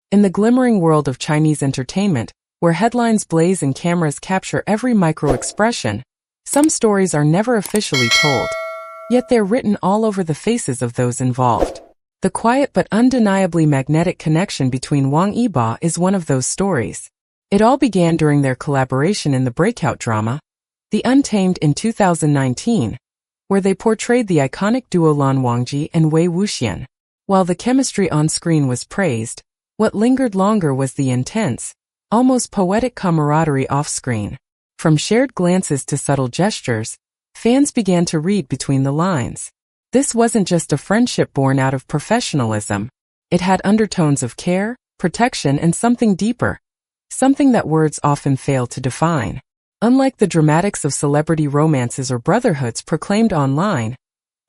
In the glimmering world of Chinese entertainment, where headlines blaze and cameras capture every micro-expression, some stories are never officially told, yet they're written all over the faces of those involved. The quiet but undeniably magnetic connection between Wang Yibo is one of those stories. It all began during their collaboration in the breakout drama, The Untamed in 2019, where they portrayed the iconic duo Lan Wangji and Wei Wuxian. While the chemistry on screen was praised, what lingered longer was the intense, almost poetic camaraderie off-screen. From shared glances to subtle gestures, fans began to read between the lines. This wasn't just a friendship born out of professionalism. It had undertones of care, protection, and something deeper, something that words often fail to define. Unlike the dramatics of celebrity romances or brotherhoods proclaimed online,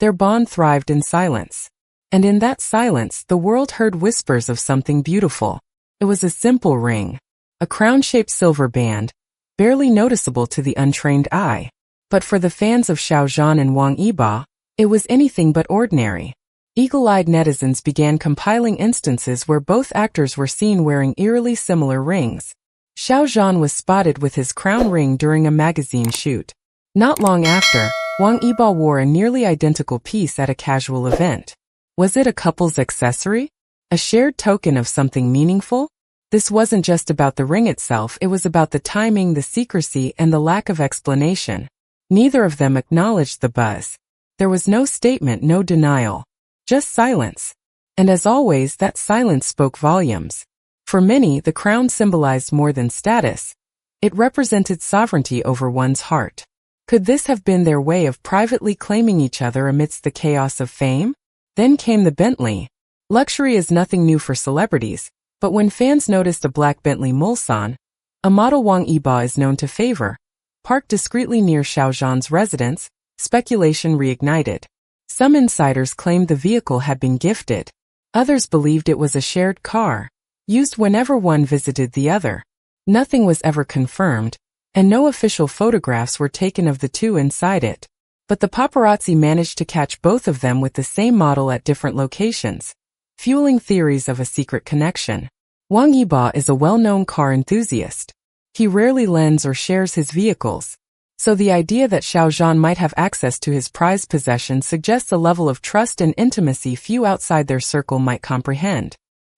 their bond thrived in silence. And in that silence, the world heard whispers of something beautiful. It was a simple ring, a crown-shaped silver band, barely noticeable to the untrained eye. But for the fans of Xiao Zhan and Wang Yibo, it was anything but ordinary. Eagle-eyed netizens began compiling instances where both actors were seen wearing eerily similar rings. Xiao Zhan was spotted with his crown ring during a magazine shoot. Not long after, Wang Yibo wore a nearly identical piece at a casual event. Was it a couple's accessory? A shared token of something meaningful? This wasn't just about the ring itself, it was about the timing, the secrecy, and the lack of explanation. Neither of them acknowledged the buzz. There was no statement, no denial. Just silence. And as always, that silence spoke volumes. For many, the crown symbolized more than status. It represented sovereignty over one's heart. Could this have been their way of privately claiming each other amidst the chaos of fame? Then came the Bentley. Luxury is nothing new for celebrities, but when fans noticed a black Bentley Mulsanne, a model Wang Yibo is known to favor, parked discreetly near Xiao Zhan's residence, speculation reignited. Some insiders claimed the vehicle had been gifted. Others believed it was a shared car, used whenever one visited the other. Nothing was ever confirmed, and no official photographs were taken of the two inside it. But the paparazzi managed to catch both of them with the same model at different locations, fueling theories of a secret connection. Wang Yibo is a well-known car enthusiast. He rarely lends or shares his vehicles, so the idea that Xiao Zhan might have access to his prized possession suggests a level of trust and intimacy few outside their circle might comprehend.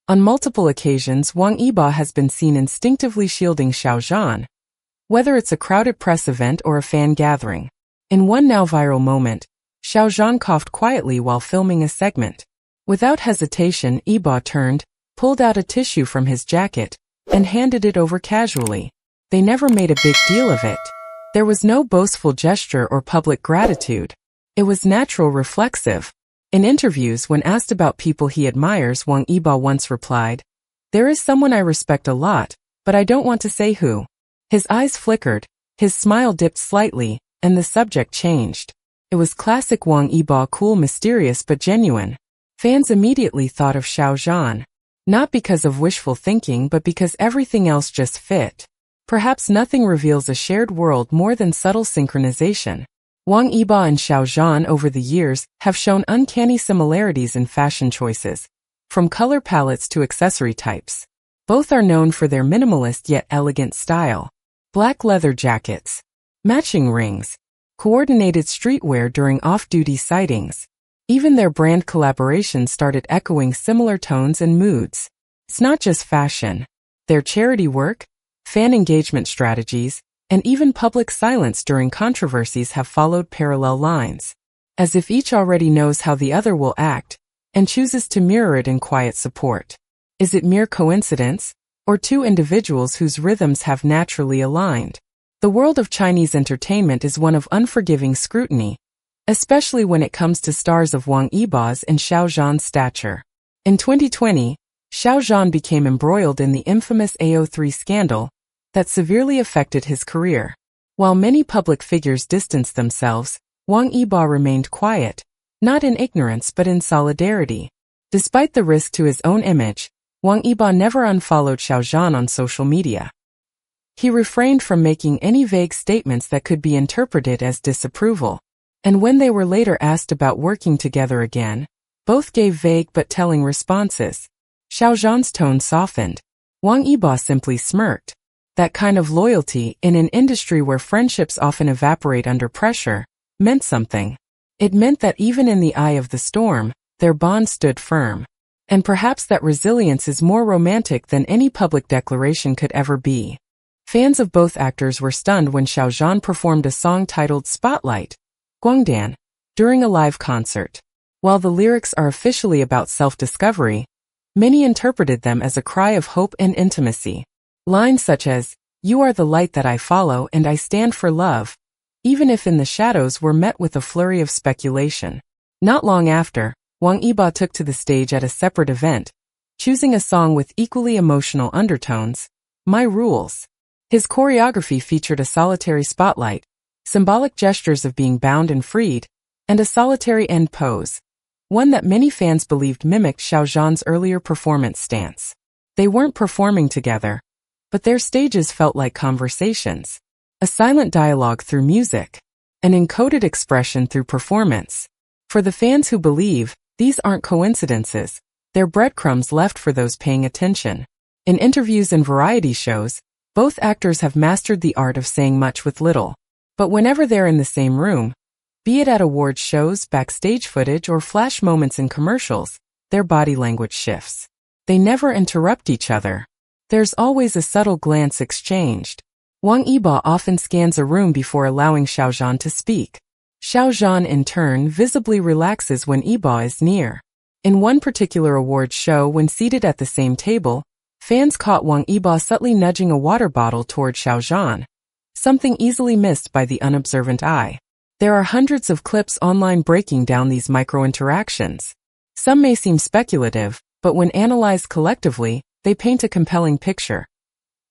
On multiple occasions, Wang Yibo has been seen instinctively shielding Xiao Zhan, whether it's a crowded press event or a fan gathering. In one now viral moment, Xiao Zhan coughed quietly while filming a segment. Without hesitation, Yibo turned, pulled out a tissue from his jacket, and handed it over casually. They never made a big deal of it. There was no boastful gesture or public gratitude. It was natural, reflexive. In interviews, when asked about people he admires, Wang Yibo once replied, "There is someone I respect a lot, but I don't want to say who." His eyes flickered, his smile dipped slightly, and the subject changed. It was classic Wang Yibo, cool, mysterious, but genuine. Fans immediately thought of Xiao Zhan. Not because of wishful thinking, but because everything else just fit. Perhaps nothing reveals a shared world more than subtle synchronization. Wang Yibo and Xiao Zhan over the years have shown uncanny similarities in fashion choices, from color palettes to accessory types. Both are known for their minimalist yet elegant style. Black leather jackets, matching rings, coordinated streetwear during off-duty sightings. Even their brand collaborations started echoing similar tones and moods. It's not just fashion. Their charity work, fan engagement strategies, and even public silence during controversies have followed parallel lines, as if each already knows how the other will act, and chooses to mirror it in quiet support. Is it mere coincidence, or two individuals whose rhythms have naturally aligned? The world of Chinese entertainment is one of unforgiving scrutiny, especially when it comes to stars of Wang Yibo's and Xiao Zhan's stature. In 2020, Xiao Zhan became embroiled in the infamous AO3 scandal that severely affected his career. While many public figures distanced themselves, Wang Yibo remained quiet, not in ignorance but in solidarity. Despite the risk to his own image, Wang Yibo never unfollowed Xiao Zhan on social media. He refrained from making any vague statements that could be interpreted as disapproval. And when they were later asked about working together again, both gave vague but telling responses. Xiao Zhan's tone softened. Wang Yibo simply smirked. That kind of loyalty, in an industry where friendships often evaporate under pressure, meant something. It meant that even in the eye of the storm, their bond stood firm. And perhaps that resilience is more romantic than any public declaration could ever be. Fans of both actors were stunned when Xiao Zhan performed a song titled Spotlight, Guangdan, during a live concert. While the lyrics are officially about self-discovery, many interpreted them as a cry of hope and intimacy. Lines such as, "You are the light that I follow and I stand for love," even if in the shadows, were met with a flurry of speculation. Not long after, Wang Yibo took to the stage at a separate event, choosing a song with equally emotional undertones, My Rules. His choreography featured a solitary spotlight, symbolic gestures of being bound and freed, and a solitary end pose, one that many fans believed mimicked Xiao Zhan's earlier performance stance. They weren't performing together, but their stages felt like conversations. A silent dialogue through music, an encoded expression through performance. For the fans who believe, these aren't coincidences, they're breadcrumbs left for those paying attention. In interviews and variety shows, both actors have mastered the art of saying much with little. But whenever they're in the same room, be it at awards shows, backstage footage, or flash moments in commercials, their body language shifts. They never interrupt each other. There's always a subtle glance exchanged. Wang Yibo often scans a room before allowing Xiao Zhan to speak. Xiao Zhan in turn visibly relaxes when Yibo is near. In one particular awards show, when seated at the same table, fans caught Wang Yibo subtly nudging a water bottle toward Xiao Zhan, something easily missed by the unobservant eye. There are hundreds of clips online breaking down these micro-interactions. Some may seem speculative, but when analyzed collectively, they paint a compelling picture.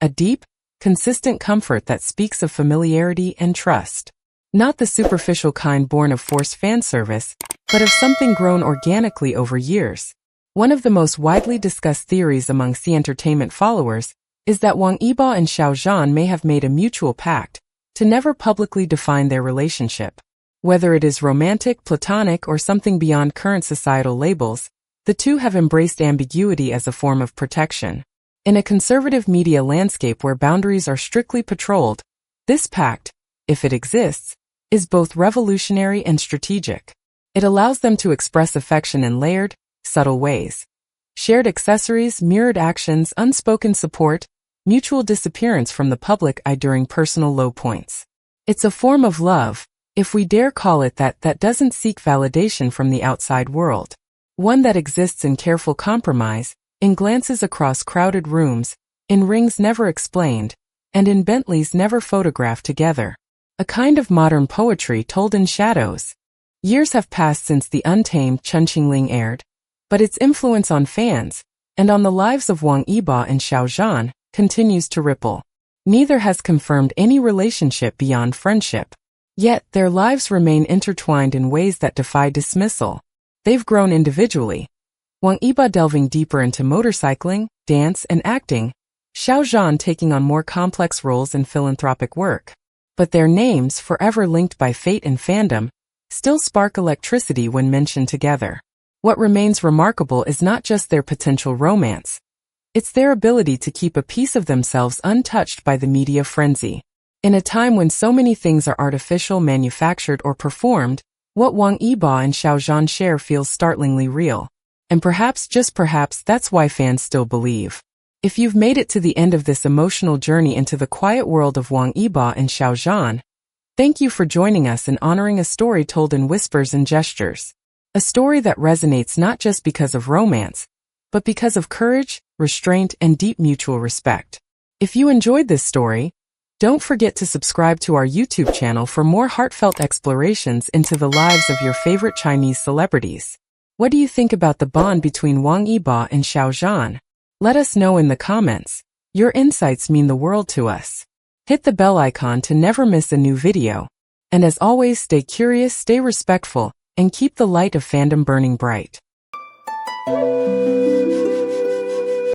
A deep, consistent comfort that speaks of familiarity and trust. Not the superficial kind born of forced fan service, but of something grown organically over years. One of the most widely discussed theories among C Entertainment followers is that Wang Yibo and Xiao Zhan may have made a mutual pact to never publicly define their relationship. Whether it is romantic, platonic, or something beyond current societal labels, the two have embraced ambiguity as a form of protection. In a conservative media landscape where boundaries are strictly patrolled, this pact, if it exists, is both revolutionary and strategic. It allows them to express affection in layered, subtle ways. Shared accessories, mirrored actions, unspoken support, mutual disappearance from the public eye during personal low points. It's a form of love, if we dare call it that doesn't seek validation from the outside world. One that exists in careful compromise, in glances across crowded rooms, in rings never explained, and in Bentleys never photographed together. A kind of modern poetry told in shadows. Years have passed since the Untamed Chunqingling aired, but its influence on fans, and on the lives of Wang Yibo and Xiao Zhan, continues to ripple. Neither has confirmed any relationship beyond friendship. Yet, their lives remain intertwined in ways that defy dismissal. They've grown individually. Wang Yibo delving deeper into motorcycling, dance, and acting, Xiao Zhan taking on more complex roles in philanthropic work. But their names, forever linked by fate and fandom, still spark electricity when mentioned together. What remains remarkable is not just their potential romance. It's their ability to keep a piece of themselves untouched by the media frenzy. In a time when so many things are artificial, manufactured, or performed, what Wang Yibo and Xiao Zhan share feels startlingly real. And perhaps, just perhaps, that's why fans still believe. If you've made it to the end of this emotional journey into the quiet world of Wang Yibo and Xiao Zhan, thank you for joining us in honoring a story told in whispers and gestures. A story that resonates not just because of romance, but because of courage, restraint, and deep mutual respect. If you enjoyed this story, don't forget to subscribe to our YouTube channel for more heartfelt explorations into the lives of your favorite Chinese celebrities. What do you think about the bond between Wang Yibo and Xiao Zhan? Let us know in the comments. Your insights mean the world to us. Hit the bell icon to never miss a new video. And as always, stay curious, stay respectful, and keep the light of fandom burning bright.